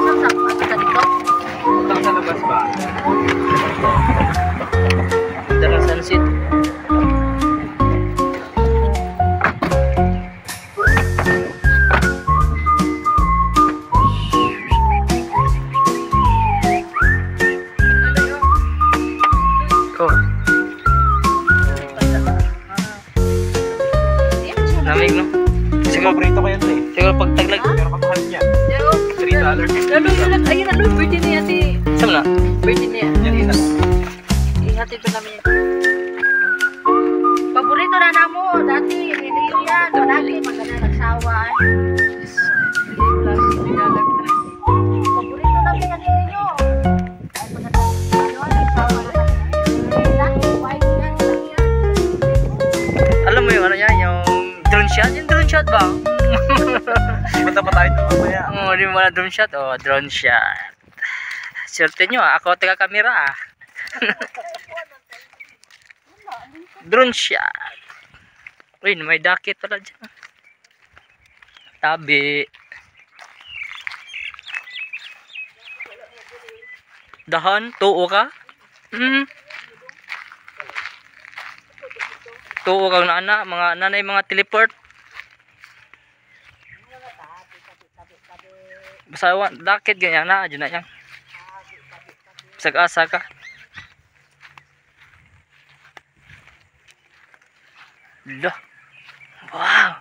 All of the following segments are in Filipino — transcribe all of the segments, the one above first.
Asa sa dito? Utang sa labas ba? Ganda ng sunset. Lamig, no? Siguro prito ko yan eh. Siguro pag taglag. Pero kapahal niya. $3. Lalo yun, ayun na doon, birthday niya si... Saan na? Birthday niya. Yan isa. Ihatid pa namin yan. Paborito na namo, dati, niliyo yan. Malagi, maganda nagsawa. Paborito namin yan niliyo. Ay, maganda. Ano, nagsawa na kami. Lagi, white yan, lagi yan. Alam mo yung ano niya, yung drone shot? Yung drone shot ba? Punta pa tayo ito mamaya. Oo, di mo na drone shot? Oh, drone shot. Swerte nyo, ako taga-camera ah. Drone shot. Uy, may dakit pala dyan. Tabi. Dahan, tuo ka? Tuo kang nana, mga nanay, mga teleport. Basta dakit ganyan na, dyan na yan. Sag-asa ka. Lah. Wow.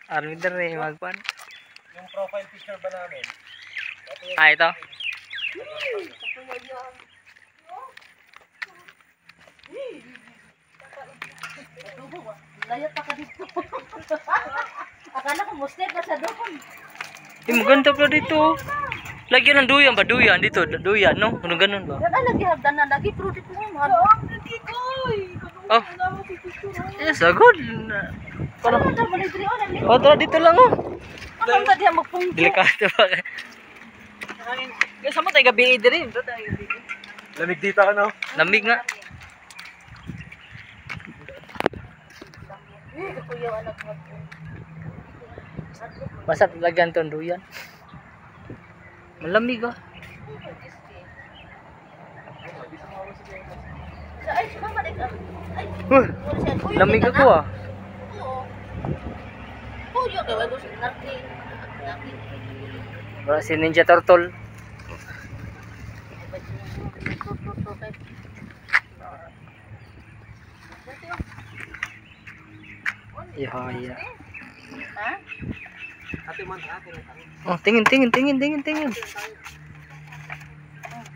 Army din rin magpan. Yung profile picture ba namin? Ah, ito. Layat pa ka dito. Akala ko muslim ka sa doon. Maganda pala dito. Lagyan ng duyan ba? Duyan dito. Duyan, no? Ano ganun ba? Yan lagi hagdan na lagi pero dito mo mahal. Oh. Yes, good. Para mo ta malay diri on. Oh, tara dito lang oh. Ang ta diha magpungko. Delikado ba? Sa mo tay gabi diri. Lamig dito ka no? Lamig nga. Kuya anak mo. Basta lagyan to ng duyan. Malamig ah. Ay, mama dik. Ay. Lamig ako ah. Oh, yo kay walo naki. Wala si Ninja Turtle. Ihaya. Ha? Ate man, ate lang. Oh, tingin.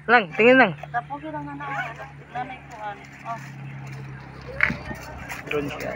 Lang, tingin lang. Tapos lang na nanay ko an. Oh. Drone shot.